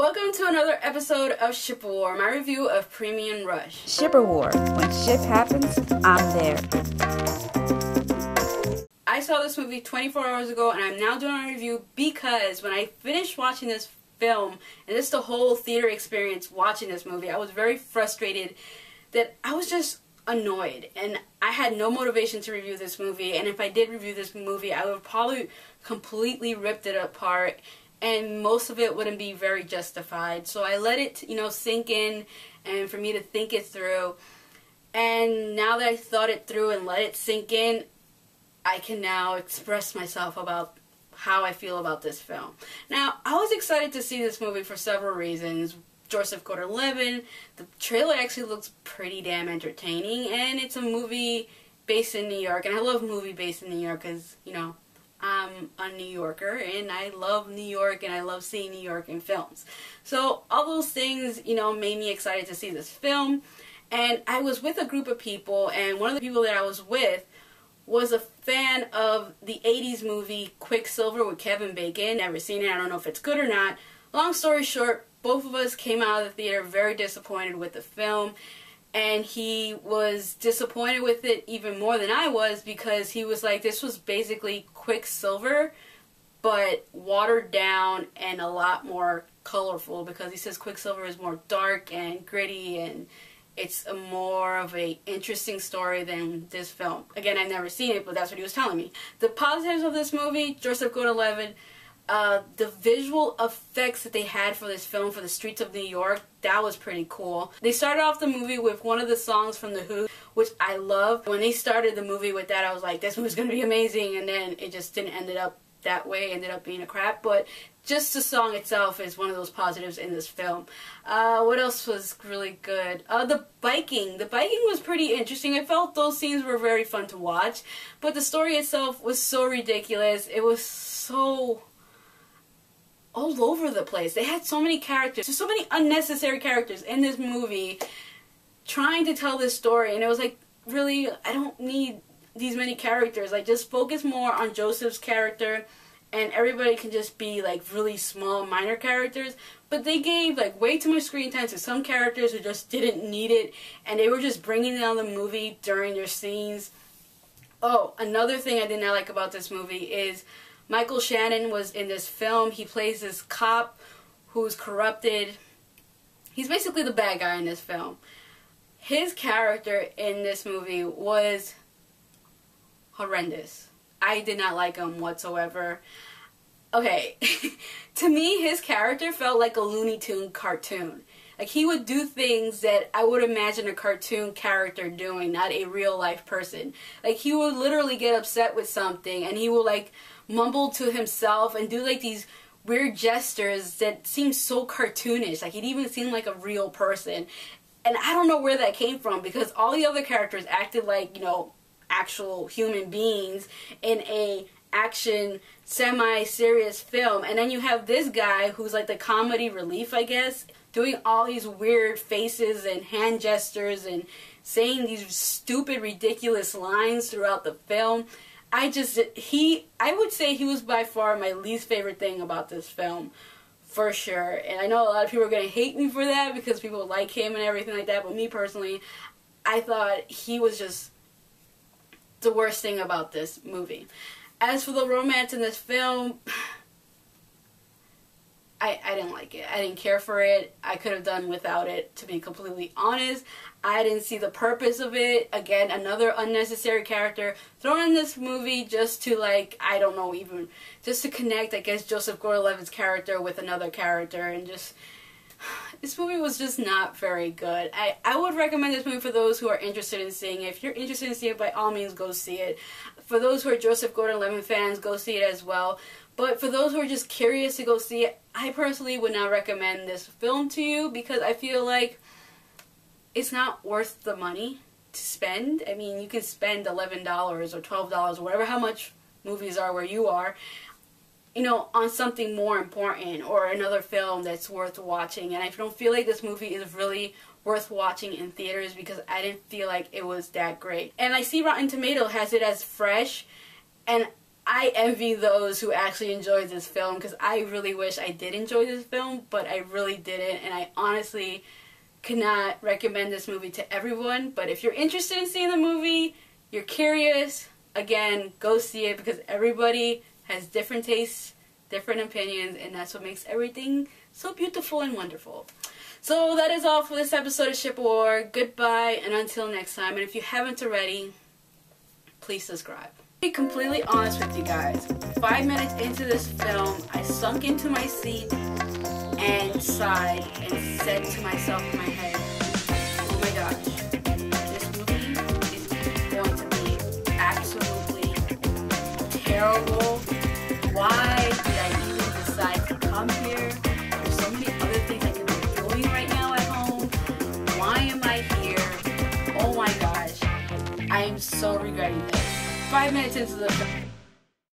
Welcome to another episode of Ship War, my review of Premium Rush. Shipper War. When ship happens, I'm there. I saw this movie 24 hours ago and I'm now doing a review because when I finished watching this film, and this is the whole theater experience watching this movie, I was very frustrated that I was just annoyed and I had no motivation to review this movie, and if I did review this movie I would probably completely ripped it apart and most of it wouldn't be very justified. So I let it, sink in and for me to think it through. And now that I thought it through and let it sink in, I can now express myself about how I feel about this film. Now, I was excited to see this movie for several reasons. Joseph Gordon-Levitt, the trailer actually looks pretty damn entertaining, and it's a movie based in New York, and I love movie based in New York because, I'm a New Yorker, and I love New York, and I love seeing New York in films. So all those things, made me excited to see this film. And I was with a group of people, and one of the people that I was with was a fan of the 80s movie Quicksilver with Kevin Bacon. Never seen it. I don't know if it's good or not. Long story short, both of us came out of the theater very disappointed with the film. And he was disappointed with it even more than I was because he was like, this was basically Quicksilver, but watered down and a lot more colorful, because he says Quicksilver is more dark and gritty and it's a more of a interesting story than this film. Again, I've never seen it, but that's what he was telling me. The positives of this movie, Joseph Gordon-Levitt, the visual effects that they had for this film, for the streets of New York, that was pretty cool. They started off the movie with one of the songs from The Who, which I love. When they started the movie with that, I was like, this movie's going to be amazing, and then it just didn't end up that way. It ended up being a crap, but just the song itself is one of those positives in this film. What else was really good? The biking. The biking was pretty interesting. I felt those scenes were very fun to watch, but the story itself was so ridiculous. It was so all over the place. They had so many characters. There's so many unnecessary characters in this movie trying to tell this story, and it was like, really, I don't need these many characters. Like, just focus more on Joseph's character and everybody can just be like really small minor characters. But they gave like way too much screen time to some characters who just didn't need it, and they were just bringing down the movie during their scenes. Oh, another thing I did not like about this movie is Michael Shannon was in this film. He plays this cop who's corrupted. He's basically the bad guy in this film. His character in this movie was horrendous. I did not like him whatsoever. Okay, to me, his character felt like a Looney Tune cartoon. Like, he would do things that I would imagine a cartoon character doing, not a real life person. Like, he would literally get upset with something and he would like mumble to himself and do like these weird gestures that seemed so cartoonish. Like, he'd even seem like a real person. And I don't know where that came from, because all the other characters acted like, actual human beings in a action semi-serious film, and then you have this guy who's like the comedy relief, I guess, doing all these weird faces and hand gestures and saying these stupid ridiculous lines throughout the film. I would say he was by far my least favorite thing about this film, for sure. And I know a lot of people are going to hate me for that because people like him and everything like that, but me personally, I thought he was just the worst thing about this movie. As for the romance in this film, I didn't like it. I didn't care for it. I could have done without it, to be completely honest. I didn't see the purpose of it. Again, another unnecessary character thrown in this movie just to, like, I don't know, even just to connect, I guess, Joseph Gordon-Levitt's character with another character, and just, this movie was just not very good. I would recommend this movie for those who are interested in seeing it. If you're interested in seeing it, by all means, go see it. For those who are Joseph Gordon-Levitt fans, go see it as well. But for those who are just curious to go see it, I personally would not recommend this film to you because I feel like it's not worth the money to spend. I mean, you can spend $11 or $12 or whatever, how much movies are where you are, on something more important or another film that's worth watching. And I don't feel like this movie is really worth watching in theaters because I didn't feel like it was that great. And I see Rotten Tomatoes has it as fresh, and I envy those who actually enjoyed this film, because I really wish I did enjoy this film, but I really didn't, and I honestly cannot recommend this movie to everyone. But if you're interested in seeing the movie, you're curious, again, go see it, because everybody has different tastes, different opinions, and that's what makes everything so beautiful and wonderful. So that is all for this episode of Ship War. Goodbye, and until next time. And if you haven't already, please subscribe. To be completely honest with you guys, 5 minutes into this film, I sunk into my seat and sighed and said to myself in my head, oh my gosh, this movie is going to be absolutely terrible. Why did I even decide to come here? There's so many other things I could be doing right now at home. Why am I here? Oh my gosh, I am so regretting this. 5 minutes into the film.